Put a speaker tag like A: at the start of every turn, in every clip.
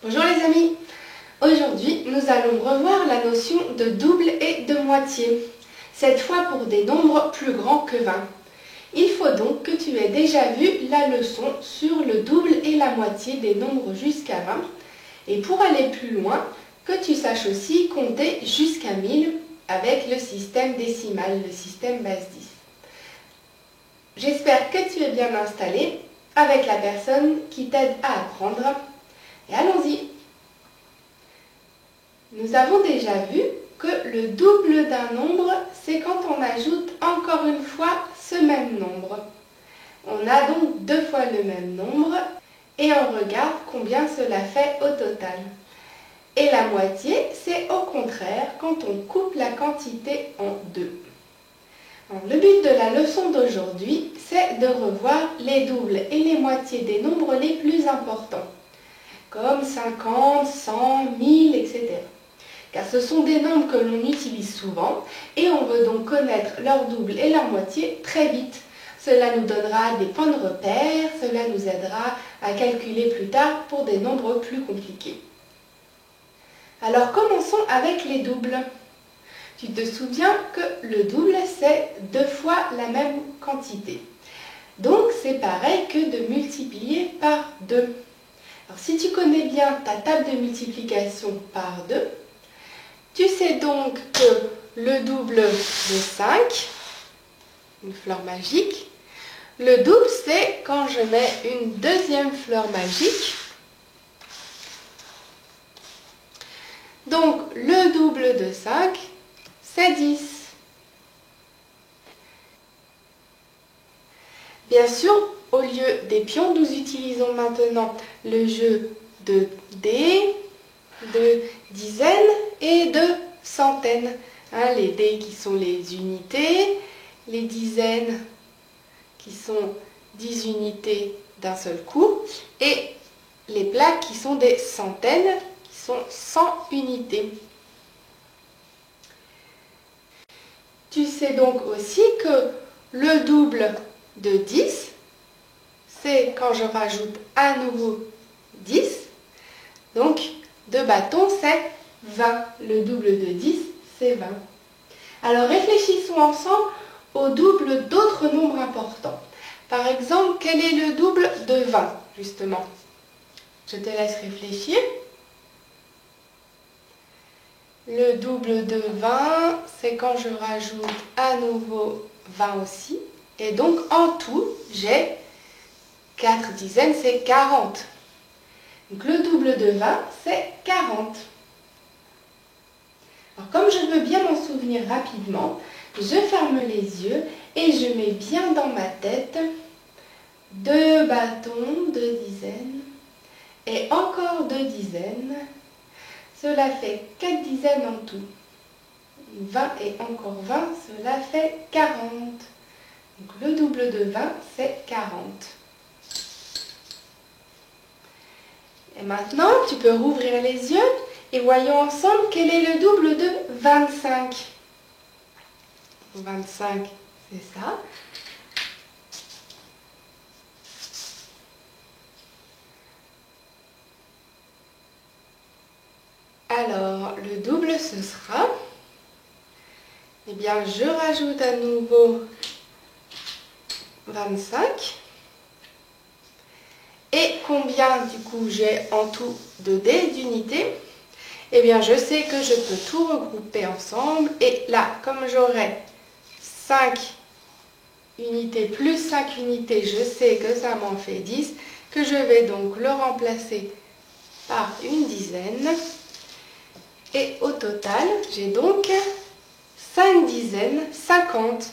A: Bonjour les amis. Aujourd'hui, nous allons revoir la notion de double et de moitié, cette fois pour des nombres plus grands que 20. Il faut donc que tu aies déjà vu la leçon sur le double et la moitié des nombres jusqu'à 20. Et pour aller plus loin, que tu saches aussi compter jusqu'à 1000 avec le système décimal, le système base 10. J'espère que tu es bien installé avec la personne qui t'aide à apprendre. Et allons-y. Nous avons déjà vu que le double d'un nombre, c'est quand on ajoute encore une fois ce même nombre. On a donc deux fois le même nombre et on regarde combien cela fait au total. Et la moitié, c'est au contraire quand on coupe la quantité en deux. Alors, le but de la leçon d'aujourd'hui, c'est de revoir les doubles et les moitiés des nombres les plus importants, comme 50, 100, 1000, etc. Car ce sont des nombres que l'on utilise souvent et on veut donc connaître leur double et leur moitié très vite. Cela nous donnera des points de repère, cela nous aidera à calculer plus tard pour des nombres plus compliqués. Alors commençons avec les doubles. Tu te souviens que le double c'est deux fois la même quantité. Donc c'est pareil que de multiplier par 2. Alors si tu connais bien ta table de multiplication par 2, tu sais donc que le double de 5, une fleur magique, le double c'est quand je mets une deuxième fleur magique. Donc le double de 5, c'est 10. Bien sûr, au lieu des pions, nous utilisons maintenant le jeu de dés, de dizaines et de centaines. Les dés qui sont les unités, les dizaines qui sont 10 unités d'un seul coup et les plaques qui sont des centaines qui sont 100 unités. Tu sais donc aussi que le double de 10, c'est quand je rajoute à nouveau 10. Donc, 2 bâtons, c'est 20. Le double de 10, c'est 20. Alors, réfléchissons ensemble au double d'autres nombres importants. Par exemple, quel est le double de 20, justement? Je te laisse réfléchir. Le double de 20, c'est quand je rajoute à nouveau 20 aussi. Et donc, en tout, j'ai 4 dizaines, c'est 40. Donc, le double de 20, c'est 40. Alors, comme je veux bien m'en souvenir rapidement, je ferme les yeux et je mets bien dans ma tête 2 bâtons, 2 dizaines, et encore 2 dizaines. Cela fait 4 dizaines en tout. 20 et encore 20, cela fait 40. Donc le double de 20, c'est 40. Et maintenant, tu peux rouvrir les yeux et voyons ensemble quel est le double de 25. 25, c'est ça. Alors, le double, ce sera, eh bien, je rajoute à nouveau 25. Et combien, du coup, j'ai en tout de dés, d'unités? Eh bien, je sais que je peux tout regrouper ensemble. Et là, comme j'aurai 5 unités plus 5 unités, je sais que ça m'en fait 10, que je vais donc le remplacer par une dizaine. Et au total, j'ai donc 5 dizaines, 50.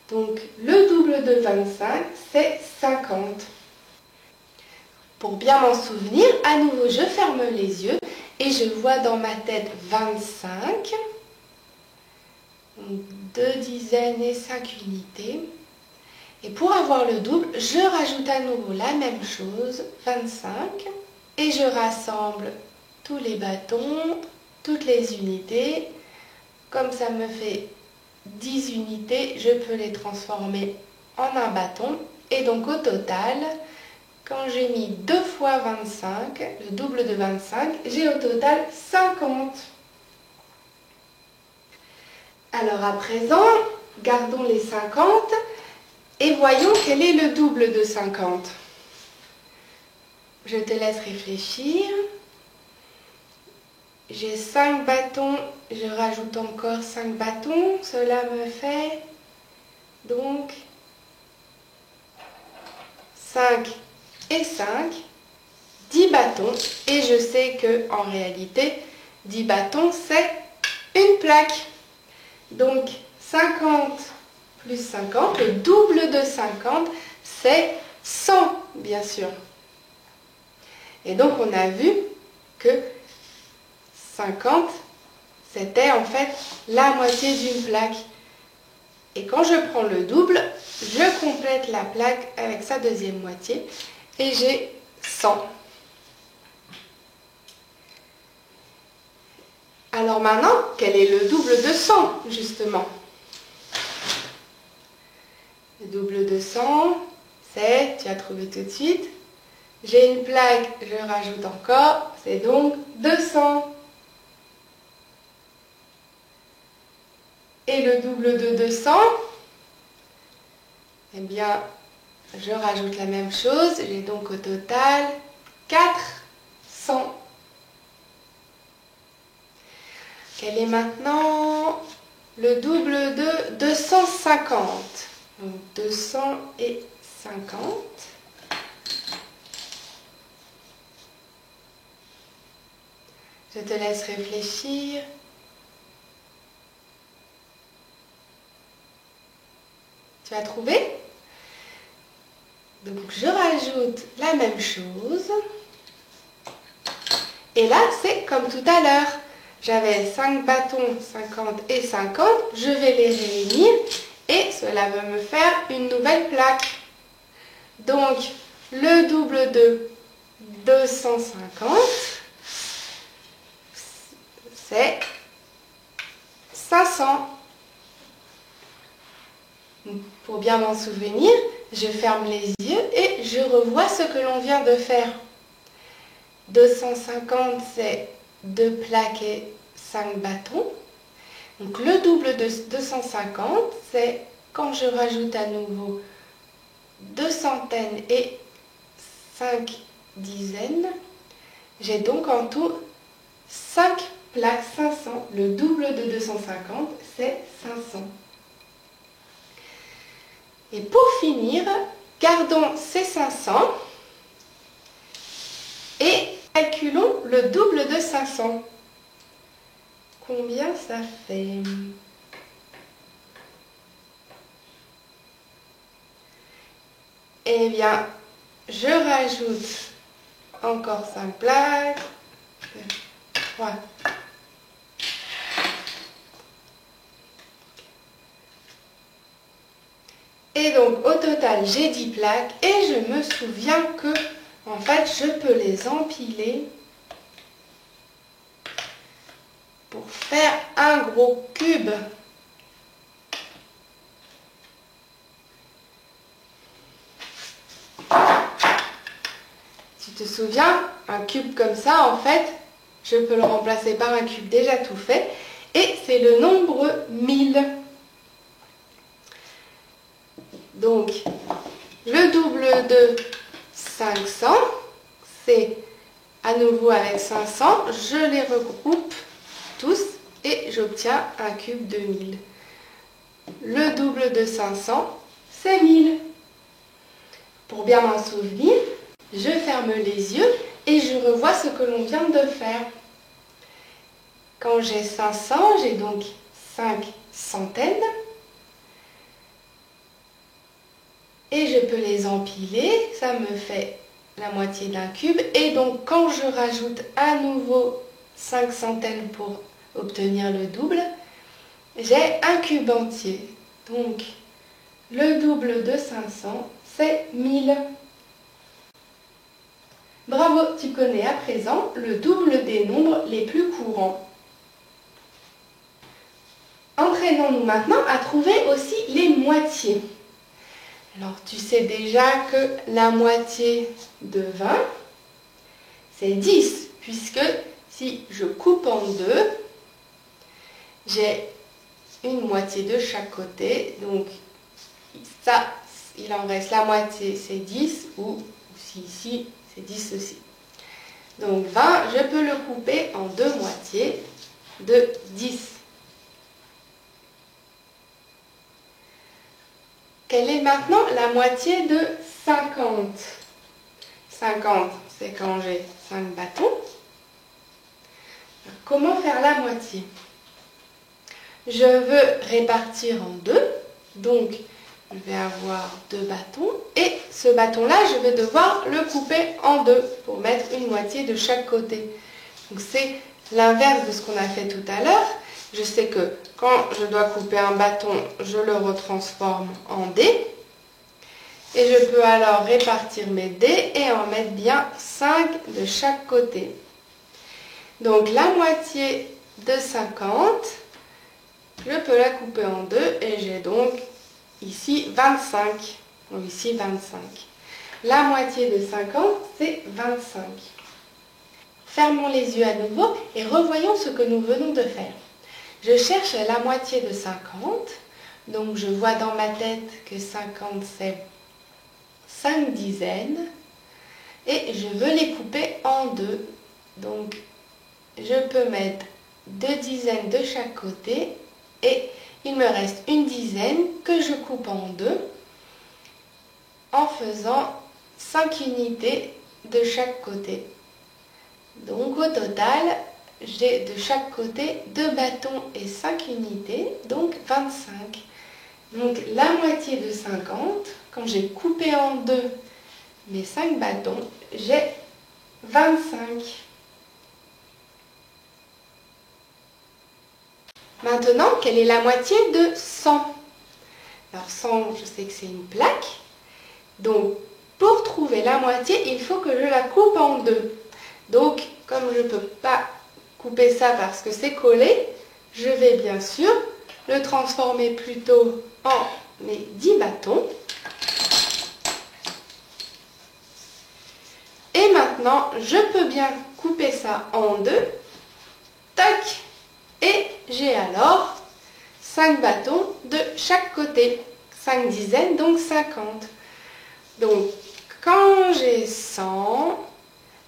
A: Donc, le double de 25, c'est 50. Pour bien m'en souvenir, à nouveau, je ferme les yeux et je vois dans ma tête 25. 2 dizaines et 5 unités. Et pour avoir le double, je rajoute à nouveau la même chose, 25. Et je rassemble tous les bâtons, toutes les unités. Comme ça me fait 10 unités, je peux les transformer en un bâton. Et donc au total, quand j'ai mis 2 fois 25, le double de 25, j'ai au total 50. Alors à présent, gardons les 50 et voyons quel est le double de 50. Je te laisse réfléchir. J'ai 5 bâtons, je rajoute encore 5 bâtons. Cela me fait donc 5 et 5, 10 bâtons. Et je sais que en réalité, 10 bâtons, c'est une plaque. Donc 50 plus 50, le double de 50, c'est 100, bien sûr. Et donc on a vu que 50, c'était en fait la moitié d'une plaque. Et quand je prends le double, je complète la plaque avec sa deuxième moitié et j'ai 100. Alors maintenant, quel est le double de 100, justement? Le double de 100, c'est, tu as trouvé tout de suite, j'ai une plaque, je rajoute encore, c'est donc 200. Et le double de 200, eh bien, je rajoute la même chose, j'ai donc au total 400. Quel est maintenant le double de 250? Donc 250. Je te laisse réfléchir. Tu as trouvé? Donc je rajoute la même chose. Et là, c'est comme tout à l'heure. J'avais 5 bâtons, 50 et 50. Je vais les réunir et cela va me faire une nouvelle plaque. Donc, le double de 250, c'est 500. Pour bien m'en souvenir, je ferme les yeux et je revois ce que l'on vient de faire. 250, c'est 2 plaques et 5 bâtons. Donc le double de 250, c'est quand je rajoute à nouveau 2 centaines et 5 dizaines. J'ai donc en tout 5 plaques, 500. Le double de 250, c'est 500. Et pour finir, gardons ces 500 et calculons le double de 500. Combien ça fait? Eh bien, je rajoute encore 5 plaques. 3. Et donc au total j'ai 10 plaques et je me souviens que en fait je peux les empiler pour faire un gros cube. Tu te souviens, un cube comme ça en fait, je peux le remplacer par un cube déjà tout fait et c'est le nombre 1000. Donc, le double de 500, c'est à nouveau avec 500, je les regroupe tous et j'obtiens un cube de 1000. Le double de 500, c'est 1000. Pour bien m'en souvenir, je ferme les yeux et je revois ce que l'on vient de faire. Quand j'ai 500, j'ai donc 5 centaines. Et je peux les empiler, ça me fait la moitié d'un cube. Et donc quand je rajoute à nouveau 5 centaines pour obtenir le double, j'ai un cube entier. Donc le double de 500, c'est 1000. Bravo, tu connais à présent le double des nombres les plus courants. Entraînons-nous maintenant à trouver aussi les moitiés. Alors tu sais déjà que la moitié de 20, c'est 10, puisque si je coupe en deux, j'ai une moitié de chaque côté, donc ça, il en reste la moitié, c'est 10, ou si ici, c'est 10 aussi. Donc 20, je peux le couper en deux moitiés de 10. Quelle est maintenant la moitié de 50? 50, c'est quand j'ai 5 bâtons. Comment faire la moitié? Je veux répartir en deux, donc je vais avoir deux bâtons et ce bâton-là, je vais devoir le couper en deux pour mettre une moitié de chaque côté. Donc c'est l'inverse de ce qu'on a fait tout à l'heure. Je sais que quand je dois couper un bâton, je le retransforme en dés. Et je peux alors répartir mes dés et en mettre bien 5 de chaque côté. Donc la moitié de 50, je peux la couper en deux et j'ai donc ici 25. Donc ici 25. La moitié de 50, c'est 25. Fermons les yeux à nouveau et revoyons ce que nous venons de faire. Je cherche la moitié de 50. Donc je vois dans ma tête que 50 c'est 5 dizaines. Et je veux les couper en deux. Donc je peux mettre 2 dizaines de chaque côté. Et il me reste une dizaine que je coupe en deux en faisant 5 unités de chaque côté. Donc au total, j'ai de chaque côté 2 bâtons et 5 unités, donc 25. Donc la moitié de 50, quand j'ai coupé en deux mes 5 bâtons, j'ai 25. Maintenant, quelle est la moitié de 100? Alors 100, je sais que c'est une plaque. Donc, pour trouver la moitié, il faut que je la coupe en deux. Donc, comme je ne peux pas couper ça parce que c'est collé, je vais bien sûr le transformer plutôt en mes 10 bâtons. Et maintenant, je peux bien couper ça en deux. Tac! Et j'ai alors 5 bâtons de chaque côté. 5 dizaines, donc 50. Donc, quand j'ai 100,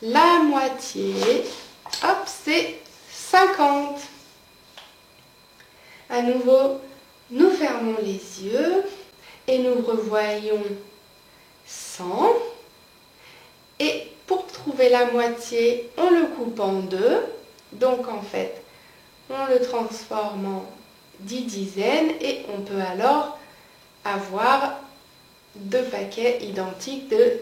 A: la moitié, hop, c'est 50. À nouveau, nous fermons les yeux et nous revoyons 100. Et pour trouver la moitié, on le coupe en deux. Donc, en fait, on le transforme en 10 dizaines et on peut alors avoir deux paquets identiques de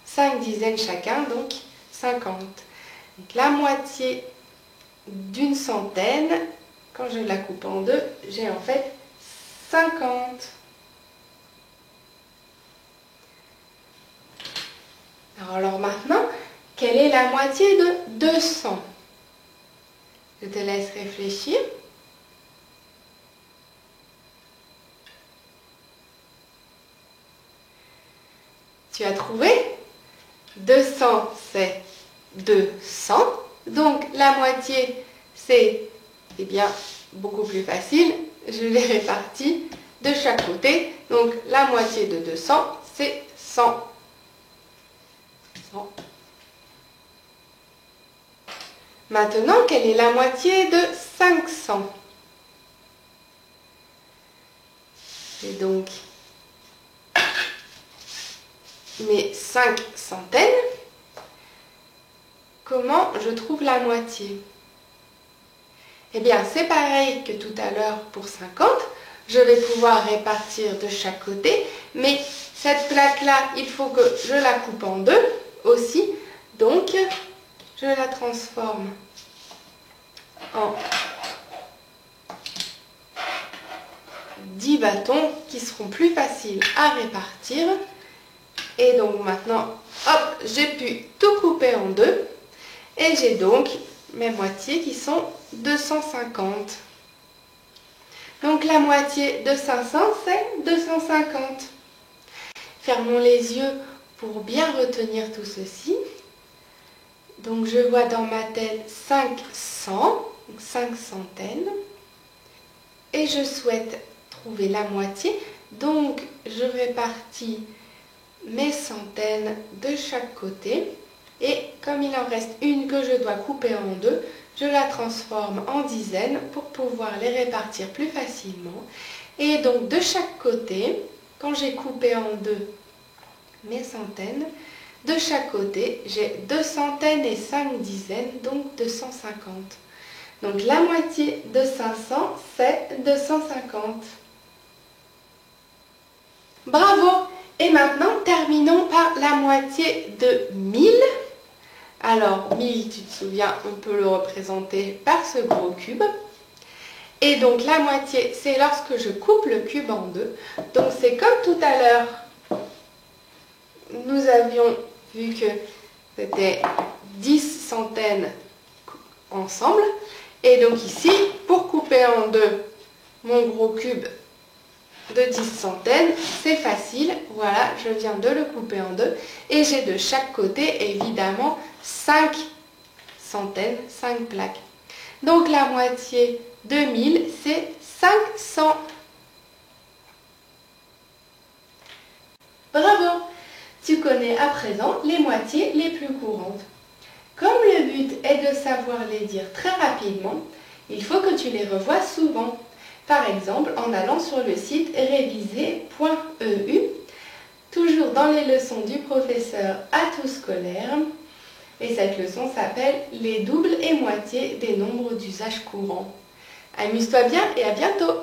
A: 5 dizaines chacun, donc 50. Donc la moitié d'une centaine, quand je la coupe en deux, j'ai en fait 50. Alors maintenant, quelle est la moitié de 200? Je te laisse réfléchir. Tu as trouvé? 200, c'est 200. Donc, la moitié, c'est bien beaucoup plus facile. Je l'ai réparti de chaque côté. Donc, la moitié de 200, c'est 100. 100. Maintenant, quelle est la moitié de 500? J'ai donc mes 5 centaines. Comment je trouve la moitié? Eh bien, c'est pareil que tout à l'heure pour 50. Je vais pouvoir répartir de chaque côté. Mais cette plaque-là, il faut que je la coupe en deux aussi. Donc, je la transforme en 10 bâtons qui seront plus faciles à répartir. Et donc maintenant, hop, j'ai pu tout couper en deux. Et j'ai donc mes moitiés qui sont 250. Donc la moitié de 500, c'est 250. Fermons les yeux pour bien retenir tout ceci. Donc je vois dans ma tête 500, 5 centaines. Et je souhaite trouver la moitié. Donc je répartis mes centaines de chaque côté. Et comme il en reste une que je dois couper en deux, je la transforme en dizaines pour pouvoir les répartir plus facilement. Et donc de chaque côté, quand j'ai coupé en deux mes centaines, de chaque côté, j'ai 2 centaines et 5 dizaines, donc 250. Donc la moitié de 500, c'est 250. Bravo! Et maintenant, terminons par la moitié de 1000. Alors, 1000, tu te souviens, on peut le représenter par ce gros cube. Et donc la moitié, c'est lorsque je coupe le cube en deux. Donc c'est comme tout à l'heure, nous avions vu que c'était 10 centaines ensemble. Et donc ici, pour couper en deux mon gros cube de 10 centaines, c'est facile. Voilà, je viens de le couper en deux. Et j'ai de chaque côté, évidemment, 5 centaines, 5 plaques. Donc la moitié de 1000, c'est 500. Bravo! Tu connais à présent les moitiés les plus courantes. Comme le but est de savoir les dire très rapidement, il faut que tu les revoies souvent. Par exemple, en allant sur le site réviser.eu, toujours dans les leçons du professeur Atout Scolaire. Et cette leçon s'appelle « Les doubles et moitiés des nombres d'usage courant ». Amuse-toi bien et à bientôt!